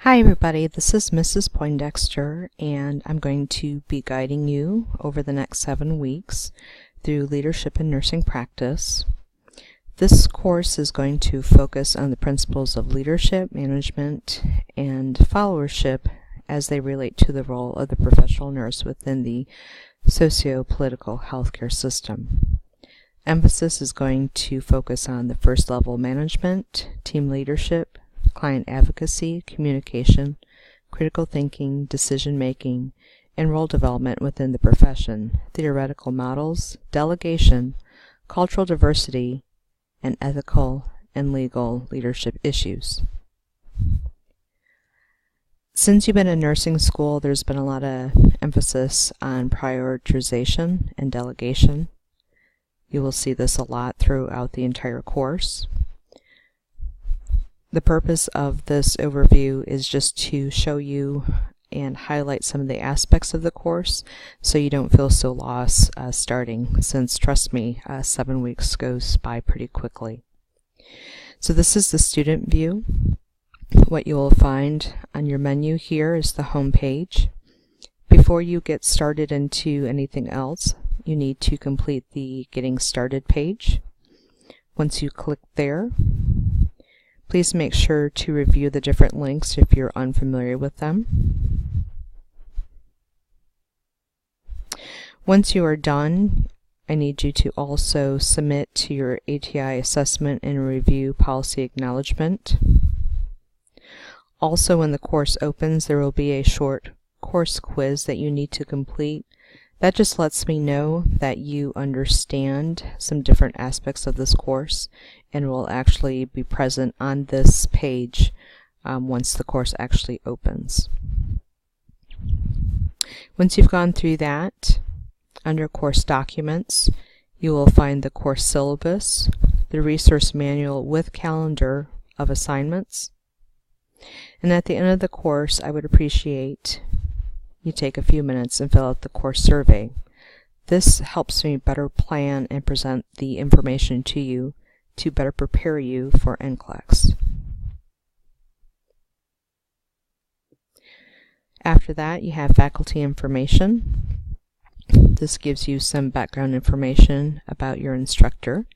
Hi everybody, this is Mrs. Poindexter, and I'm going to be guiding you over the next 7 weeks through Leadership in Nursing Practice. This course is going to focus on the principles of leadership, management, and followership as they relate to the role of the professional nurse within the socio-political healthcare system. Emphasis is going to focus on the first level management, team leadership, client advocacy, communication, critical thinking, decision-making, and role development within the profession, theoretical models, delegation, cultural diversity, and ethical and legal leadership issues. Since you've been in nursing school, there's been a lot of emphasis on prioritization and delegation. You will see this a lot throughout the entire course. The purpose of this overview is just to show you and highlight some of the aspects of the course so you don't feel so lost starting, since trust me, 7 weeks goes by pretty quickly. So this is the student view. What you will find on your menu here is the home page. Before you get started into anything else, you need to complete the Getting Started page. Once you click there, please make sure to review the different links if you're unfamiliar with them. Once you are done, I need you to also submit to your ATI assessment and review policy acknowledgement. Also, when the course opens, there will be a short course quiz that you need to complete. That just lets me know that you understand some different aspects of this course and will actually be present on this page once the course actually opens. Once you've gone through that, under course documents, you will find the course syllabus, the resource manual with calendar of assignments. And at the end of the course, I would appreciate you take a few minutes and fill out the course survey. This helps me better plan and present the information to you to better prepare you for NCLEX. After that, you have faculty information. This gives you some background information about your instructor,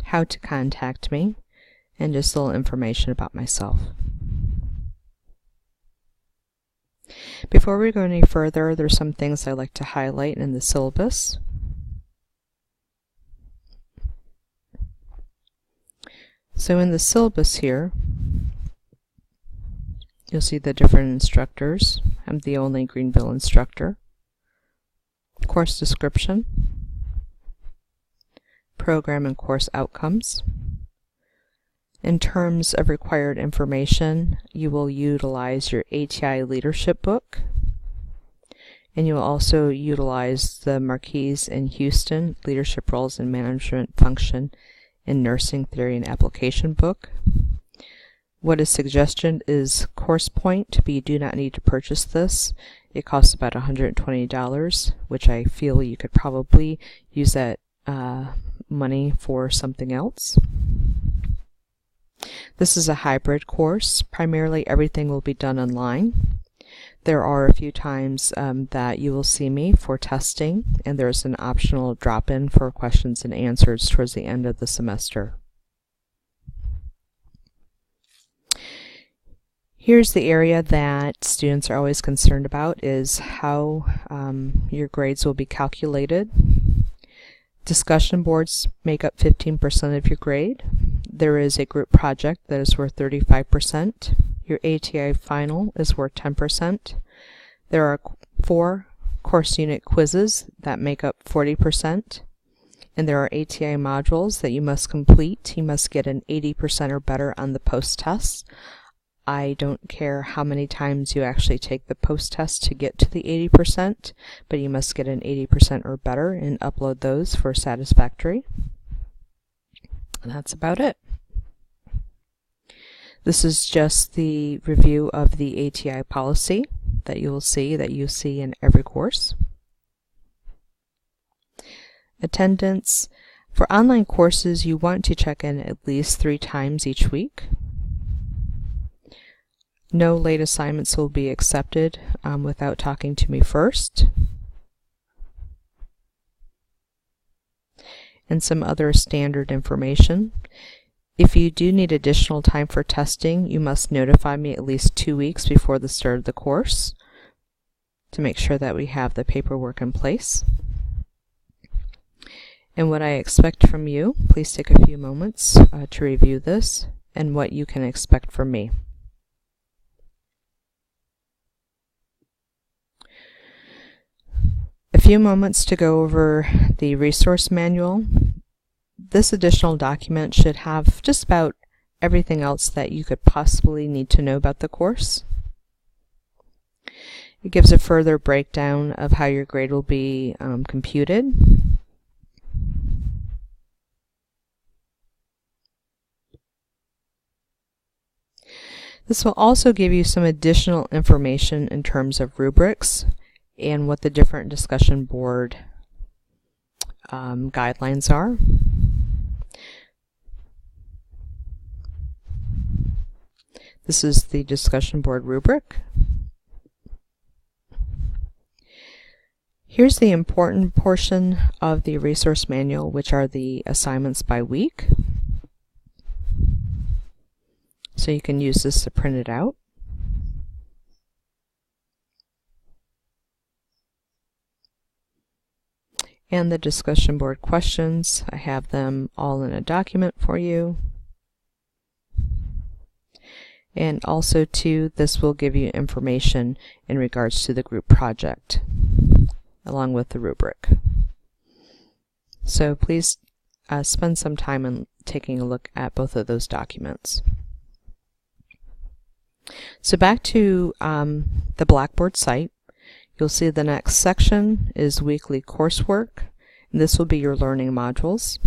how to contact me, and just a little information about myself. Before we go any further, there's some things I like to highlight in the syllabus. So in the syllabus here, you'll see the different instructors. I'm the only Greenville instructor. Course description, program and course outcomes. In terms of required information, you will utilize your ATI leadership book, and you will also utilize the Marquise and Houston Leadership Roles and Management Function in Nursing Theory and Application book. What is suggested is Course Point, but you do not need to purchase this. It costs about $120, which I feel you could probably use that money for something else. This is a hybrid course. Primarily everything will be done online. There are a few times that you will see me for testing, and there's an optional drop-in for questions and answers towards the end of the semester. Here's the area that students are always concerned about, is how your grades will be calculated. Discussion boards make up 15% of your grade. There is a group project that is worth 35%. Your ATI final is worth 10%. There are 4 course unit quizzes that make up 40%. And there are ATI modules that you must complete. You must get an 80% or better on the post-test. I don't care how many times you actually take the post-test to get to the 80%, but you must get an 80% or better and upload those for satisfactory. And that's about it. This is just the review of the ATI policy that you see in every course. Attendance. For online courses, you want to check in at least 3 times each week. No late assignments will be accepted without talking to me first. And some other standard information. If you do need additional time for testing, you must notify me at least 2 weeks before the start of the course to make sure that we have the paperwork in place. And what I expect from you, please take a few moments to review this and what you can expect from me. A few moments to go over the resource manual. This additional document should have just about everything else that you could possibly need to know about the course. It gives a further breakdown of how your grade will be computed. This will also give you some additional information in terms of rubrics and what the different discussion board guidelines are. This is the discussion board rubric. Here's the important portion of the resource manual, which are the assignments by week. So you can use this to print it out. And the discussion board questions, I have them all in a document for you. And also too, this will give you information in regards to the group project, along with the rubric. So please spend some time in taking a look at both of those documents. So back to the Blackboard site, you'll see the next section is weekly coursework, and this will be your learning modules.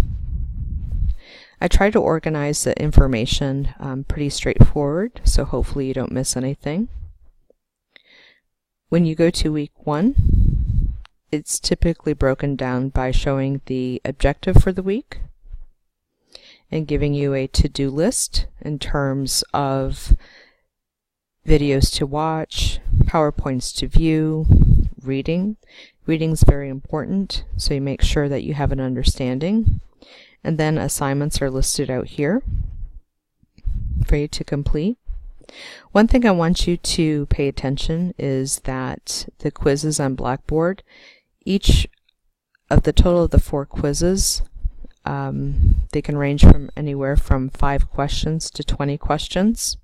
I try to organize the information pretty straightforward, so hopefully you don't miss anything. When you go to week 1, it's typically broken down by showing the objective for the week and giving you a to-do list in terms of videos to watch, PowerPoints to view, reading. Reading's very important, so you make sure that you have an understanding. And then assignments are listed out here for you to complete. One thing I want you to pay attention is that the quizzes on Blackboard, each of the total of the 4 quizzes, they can range from anywhere from 5 questions to 20 questions.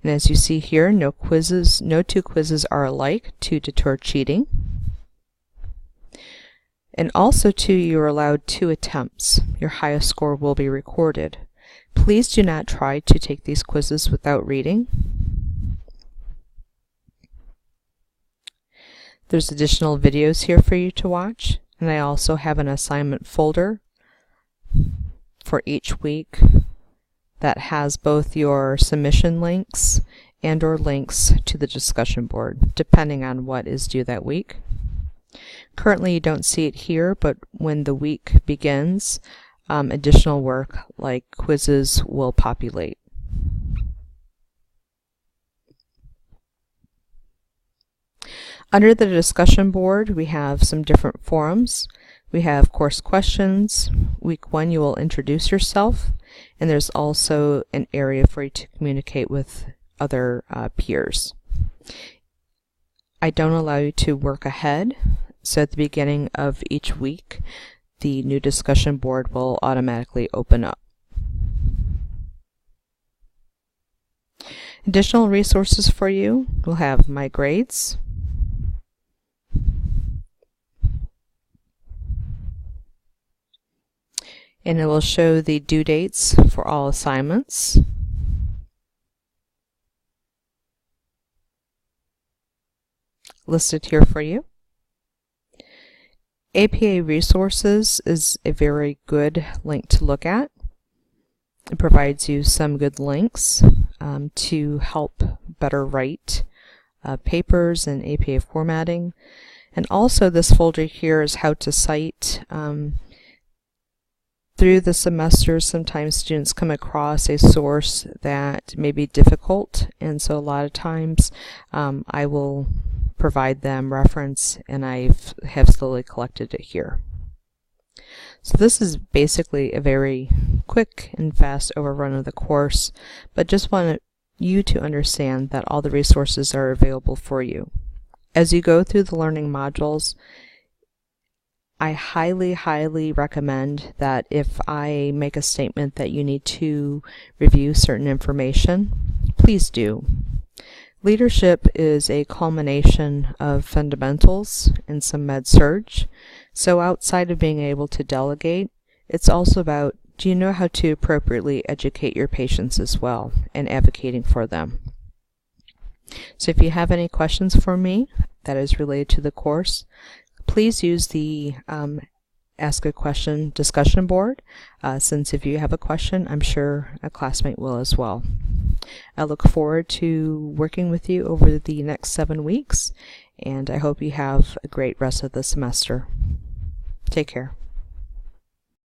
And as you see here, no 2 quizzes are alike to deter cheating. And also too, you're allowed 2 attempts. Your highest score will be recorded. Please do not try to take these quizzes without reading. There's additional videos here for you to watch, and I also have an assignment folder for each week that has both your submission links and or links to the discussion board, depending on what is due that week. Currently you don't see it here, but when the week begins, additional work like quizzes will populate. Under the discussion board, we have some different forums. We have course questions. Week 1, you will introduce yourself, and there's also an area for you to communicate with other peers. I don't allow you to work ahead, so at the beginning of each week, the new discussion board will automatically open up. Additional resources for you, we'll have My Grades, and it will show the due dates for all assignments. Listed here for you. APA Resources is a very good link to look at. It provides you some good links to help better write papers in APA formatting. And also this folder here is how to cite Through the semester, sometimes students come across a source that may be difficult, and so a lot of times I will provide them reference, and I have slowly collected it here. So this is basically a very quick and fast overrun of the course, but just want you to understand that all the resources are available for you. As you go through the learning modules, I highly recommend that if I make a statement that you need to review certain information, please do. Leadership is a culmination of fundamentals and some med-surg. So outside of being able to delegate, it's also about, do you know how to appropriately educate your patients as well and advocating for them? So if you have any questions for me that is related to the course, please use the Ask a Question discussion board, since if you have a question, I'm sure a classmate will as well. I look forward to working with you over the next 7 weeks, and I hope you have a great rest of the semester. Take care.